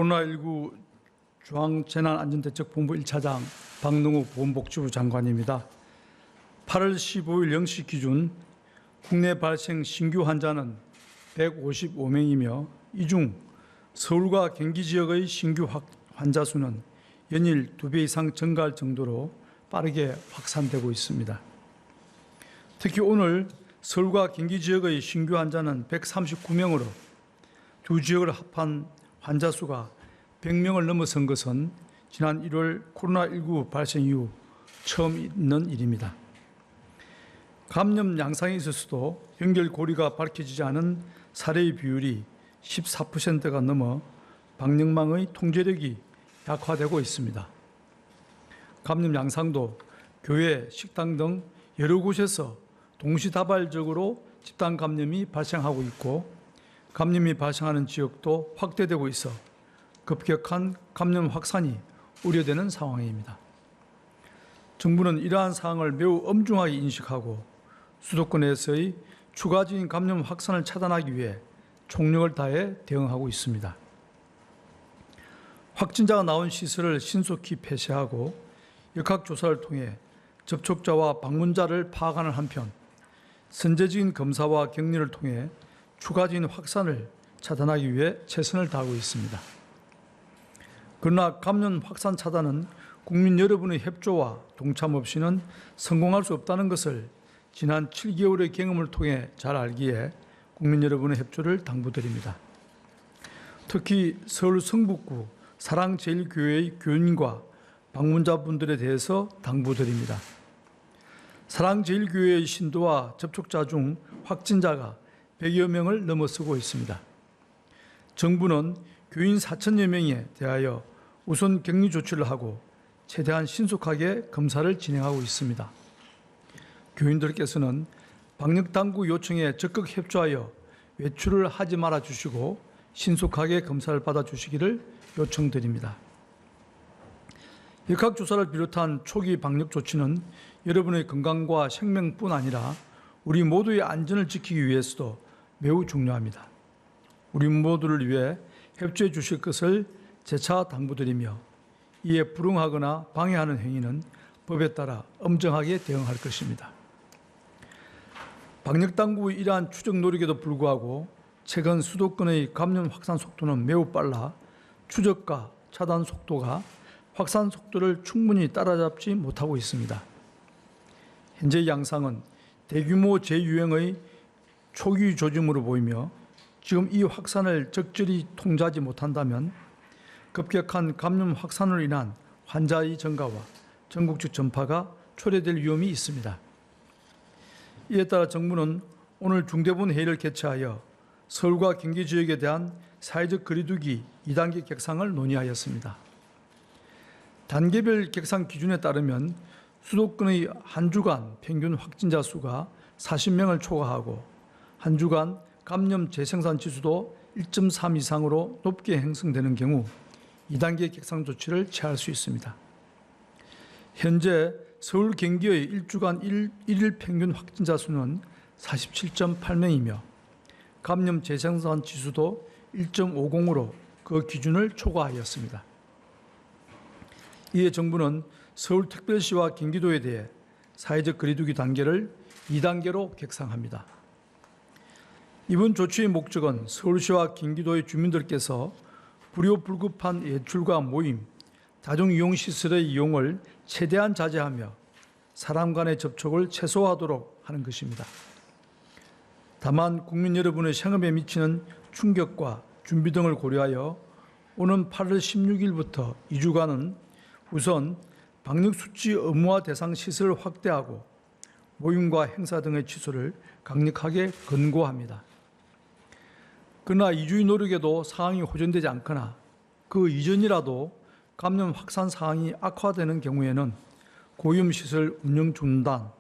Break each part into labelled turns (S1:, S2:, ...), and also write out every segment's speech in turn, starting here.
S1: 코로나19 중앙재난안전대책본부 1차장 박능욱 보건복지부 장관입니다. 8월 15일 0시 기준 국내 발생 신규 환자는 155명이며 이 중 서울과 경기 지역의 신규 환자 수는 연일 2배 이상 증가할 정도로 빠르게 확산되고 있습니다. 특히 오늘 서울과 경기 지역의 신규 환자는 139명으로 두 지역을 합한 환자 수가 100명을 넘어선 것은 지난 1월 코로나19 발생 이후 처음 있는 일입니다. 감염 양상이 있었어도 연결고리가 밝혀지지 않은 사례의 비율이 14%가 넘어 방역망의 통제력이 약화되고 있습니다. 감염 양상도 교회, 식당 등 여러 곳에서 동시다발적으로 집단 감염이 발생하고 있고 감염이 발생하는 지역도 확대되고 있어 급격한 감염 확산이 우려되는 상황입니다. 정부는 이러한 상황을 매우 엄중하게 인식하고 수도권에서의 추가적인 감염 확산을 차단하기 위해 총력을 다해 대응하고 있습니다. 확진자가 나온 시설을 신속히 폐쇄하고 역학조사를 통해 접촉자와 방문자를 파악하는 한편 선제적인 검사와 격리를 통해 추가적인 확산을 차단하기 위해 최선을 다하고 있습니다. 그러나 감염 확산 차단은 국민 여러분의 협조와 동참 없이는 성공할 수 없다는 것을 지난 7개월의 경험을 통해 잘 알기에 국민 여러분의 협조를 당부드립니다. 특히 서울 성북구 사랑제일교회의 교인과 방문자분들에 대해서 당부드립니다. 사랑제일교회의 신도와 접촉자 중 확진자가 100여 명을 넘어서고 있습니다. 정부는 교인 4천여 명에 대하여 우선 격리 조치를 하고 최대한 신속하게 검사를 진행하고 있습니다. 교인들께서는 방역당국 요청에 적극 협조하여 외출을 하지 말아 주시고 신속하게 검사를 받아 주시기를 요청드립니다. 역학조사를 비롯한 초기 방역 조치는 여러분의 건강과 생명뿐 아니라 우리 모두의 안전을 지키기 위해서도 매우 중요합니다. 우리 모두를 위해 협조해 주실 것을 재차 당부드리며 이에 불응하거나 방해하는 행위는 법에 따라 엄정하게 대응할 것입니다. 방역당국의 이러한 추적 노력에도 불구하고 최근 수도권의 감염 확산 속도는 매우 빨라 추적과 차단 속도가 확산 속도를 충분히 따라잡지 못하고 있습니다. 현재 양상은 대규모 재유행의 초기 조짐으로 보이며 지금 이 확산을 적절히 통제하지 못한다면 급격한 감염 확산으로 인한 환자의 증가와 전국적 전파가 초래될 위험이 있습니다. 이에 따라 정부는 오늘 중대본 회의를 개최하여 서울과 경기 지역에 대한 사회적 거리두기 2단계 격상을 논의하였습니다. 단계별 격상 기준에 따르면 수도권의 한 주간 평균 확진자 수가 40명을 초과하고 한 주간 감염 재생산 지수도 1.3 이상으로 높게 형성되는 경우 2단계 격상 조치를 취할 수 있습니다. 현재 서울 경기의 일주간 1일 평균 확진자 수는 47.8명이며 감염 재생산 지수도 1.50으로 그 기준을 초과하였습니다. 이에 정부는 서울특별시와 경기도에 대해 사회적 거리두기 단계를 2단계로 격상합니다. 이번 조치의 목적은 서울시와 경기도의 주민들께서 불효불급한 외출과 모임, 다중이용시설의 이용을 최대한 자제하며 사람 간의 접촉을 최소화하도록 하는 것입니다. 다만 국민 여러분의 생업에 미치는 충격과 준비 등을 고려하여 오는 8월 16일부터 2주간은 우선 방역수치 의무화 대상 시설을 확대하고 모임과 행사 등의 취소를 강력하게 권고합니다. 그러나 2주의 노력에도 상황이 호전되지 않거나 그 이전이라도 감염 확산 상황이 악화되는 경우에는 고위험시설 운영 중단,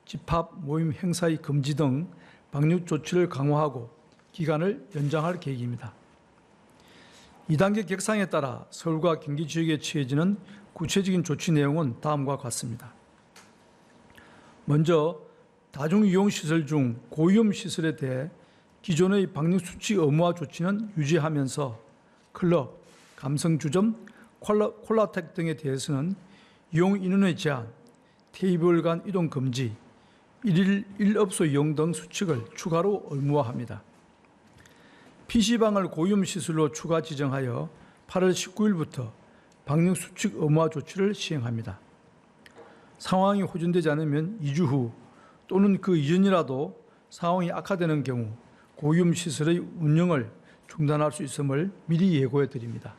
S1: 집합 모임 행사의 금지 등 방역 조치를 강화하고 기간을 연장할 계획입니다. 2단계 격상에 따라 서울과 경기 지역에 취해지는 구체적인 조치 내용은 다음과 같습니다. 먼저 다중이용시설 중 고위험시설에 대해 기존의 방역수치 의무화 조치는 유지하면서 클럽, 감성주점, 콜라텍 등에 대해서는 이용 인원의 제한, 테이블 간 이동 금지, 1일 1업소 이용 등 수칙을 추가로 의무화합니다. PC방을 고위험시설로 추가 지정하여 8월 19일부터 방역수칙 의무화 조치를 시행합니다. 상황이 호전되지 않으면 2주 후 또는 그 이전이라도 상황이 악화되는 경우 고위험시설의 운영을 중단할 수 있음을 미리 예고해 드립니다.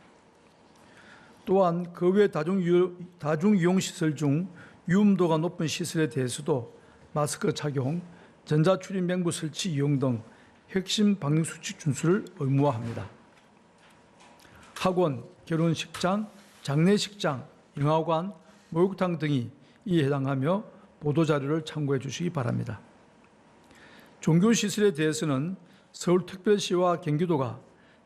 S1: 또한 그 외 다중이용시설 중 위험도가 높은 시설에 대해서도 마스크 착용, 전자출입 맹부 설치 이용 등 핵심 방역수칙 준수를 의무화합니다. 학원, 결혼식장, 장례식장, 영화관, 목욕탕 등이 이에 해당하며 보도자료를 참고해 주시기 바랍니다. 종교시설에 대해서는 서울특별시와 경기도가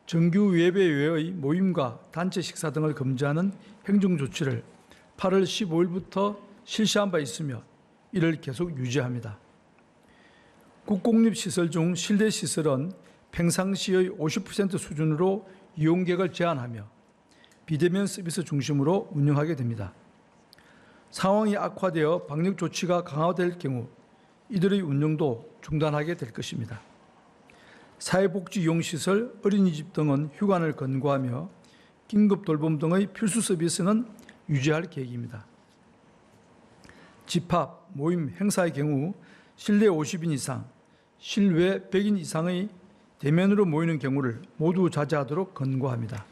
S1: 정규 예배 외의 모임과 단체 식사 등을 금지하는 행정조치를 8월 15일부터 실시한 바 있으며 이를 계속 유지합니다. 국공립시설 중 실내시설은 평상시의 50% 수준으로 이용객을 제한하며 비대면 서비스 중심으로 운영하게 됩니다. 상황이 악화되어 방역조치가 강화될 경우 이들의 운영도 중단하게 될 것입니다. 사회복지이용시설, 어린이집 등은 휴관을 권고하며 긴급돌봄 등의 필수 서비스는 유지할 계획입니다. 집합, 모임, 행사의 경우 실내 50인 이상, 실외 100인 이상의 대면으로 모이는 경우를 모두 자제하도록 권고합니다.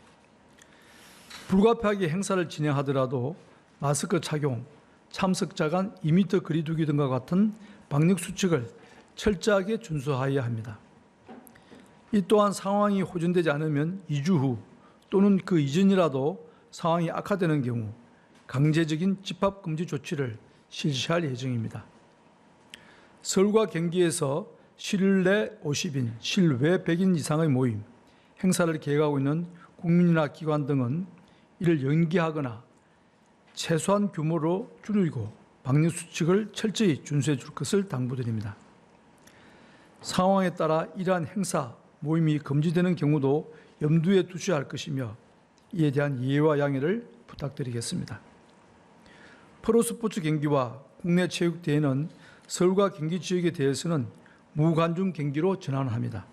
S1: 불가피하게 행사를 진행하더라도 마스크 착용, 참석자 간 2m 거리 두기 등과 같은 방역수칙을 철저하게 준수하여야 합니다. 이 또한 상황이 호전되지 않으면 2주 후 또는 그 이전이라도 상황이 악화되는 경우 강제적인 집합금지 조치를 실시할 예정입니다. 서울과 경기에서 실내 50인, 실외 100인 이상의 모임, 행사를 계획하고 있는 국민이나 기관 등은 이를 연기하거나 최소한 규모로 줄이고 방역수칙을 철저히 준수해 줄 것을 당부드립니다. 상황에 따라 이러한 행사, 모임이 금지되는 경우도 염두에 두셔야 할 것이며 이에 대한 이해와 양해를 부탁드리겠습니다. 프로스포츠 경기와 국내 체육대회는 서울과 경기 지역에 대해서는 무관중 경기로 전환합니다.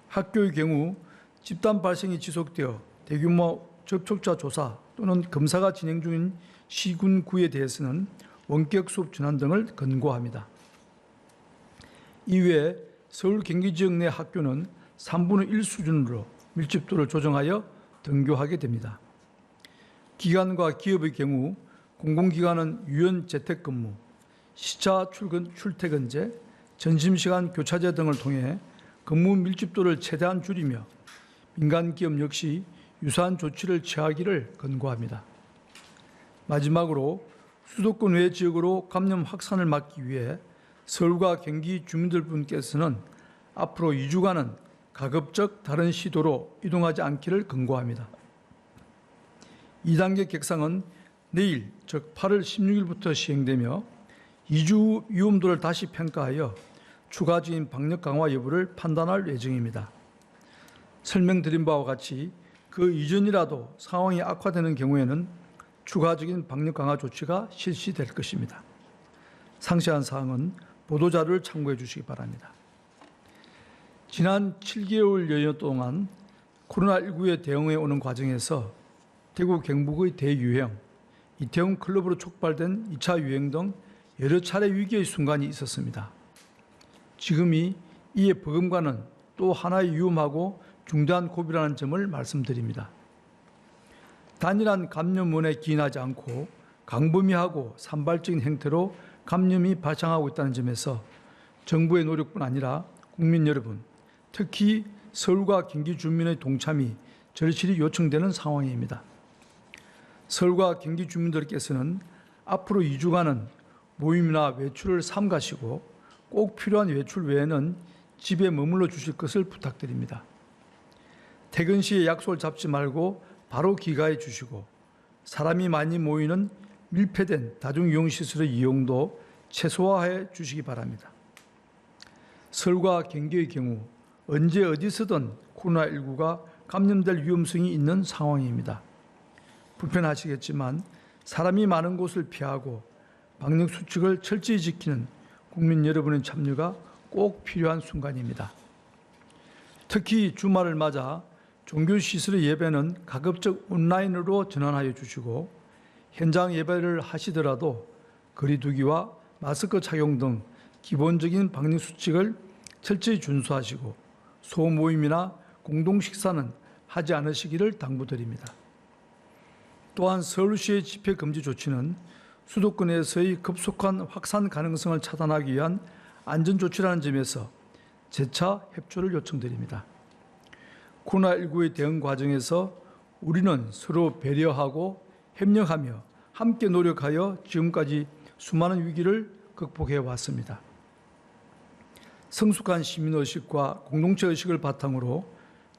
S1: 학교의 경우 집단 발생이 지속되어 대규모 접촉자 조사 또는 검사가 진행 중인 시군구에 대해서는 원격 수업 전환 등을 권고합니다. 이외에 서울 경기 지역 내 학교는 3분의 1 수준으로 밀집도를 조정하여 등교하게 됩니다. 기관과 기업의 경우 공공기관은 유연 재택근무, 시차 출퇴근제, 점심시간 교차제 등을 통해 근무 밀집도를 최대한 줄이며 민간 기업 역시 유사한 조치를 취하기를 권고합니다. 마지막으로 수도권 외 지역으로 감염 확산을 막기 위해 서울과 경기 주민들분께서는 앞으로 2주간은 가급적 다른 시도로 이동하지 않기를 권고합니다. 2단계 객상은 내일, 즉 8월 16일부터 시행되며 2주 후 위험도를 다시 평가하여 추가적인 방역 강화 여부를 판단할 예정입니다. 설명드린 바와 같이 그 이전이라도 상황이 악화되는 경우에는 추가적인 방역 강화 조치가 실시될 것입니다. 상세한 사항은 보도자료를 참고해 주시기 바랍니다. 지난 7개월 여여 동안 코로나19에 대응해 오는 과정에서 대구 경북의 대유행, 이태원 클럽으로 촉발된 2차 유행 등 여러 차례 위기의 순간이 있었습니다. 지금이 이에 버금가는 또 하나의 위험하고 중대한 고비라는 점을 말씀드립니다. 단일한 감염원에 기인하지 않고 광범위하고 산발적인 형태로 감염이 발생하고 있다는 점에서 정부의 노력뿐 아니라 국민 여러분, 특히 서울과 경기 주민의 동참이 절실히 요청되는 상황입니다. 서울과 경기 주민들께서는 앞으로 2주간은 모임이나 외출을 삼가시고 꼭 필요한 외출 외에는 집에 머물러 주실 것을 부탁드립니다. 퇴근 시에 약속을 잡지 말고 바로 귀가해 주시고 사람이 많이 모이는 밀폐된 다중이용시설의 이용도 최소화해 주시기 바랍니다. 서울과 경기의 경우 언제 어디서든 코로나19가 감염될 위험성이 있는 상황입니다. 불편하시겠지만 사람이 많은 곳을 피하고 방역 수칙을 철저히 지키는 국민 여러분의 참여가 꼭 필요한 순간입니다. 특히 주말을 맞아 종교시설의 예배는 가급적 온라인으로 전환하여 주시고 현장 예배를 하시더라도 거리 두기와 마스크 착용 등 기본적인 방역 수칙을 철저히 준수하시고 소모임이나 공동 식사는 하지 않으시기를 당부드립니다. 또한 서울시의 집회 금지 조치는 수도권에서의 급속한 확산 가능성을 차단하기 위한 안전조치라는 점에서 재차 협조를 요청드립니다. 코로나19의 대응 과정에서 우리는 서로 배려하고 협력하며 함께 노력하여 지금까지 수많은 위기를 극복해 왔습니다. 성숙한 시민의식과 공동체의식을 바탕으로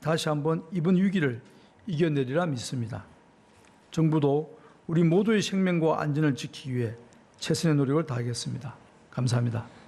S1: 다시 한번 이번 위기를 이겨내리라 믿습니다. 정부도 우리 모두의 생명과 안전을 지키기 위해 최선의 노력을 다하겠습니다. 감사합니다.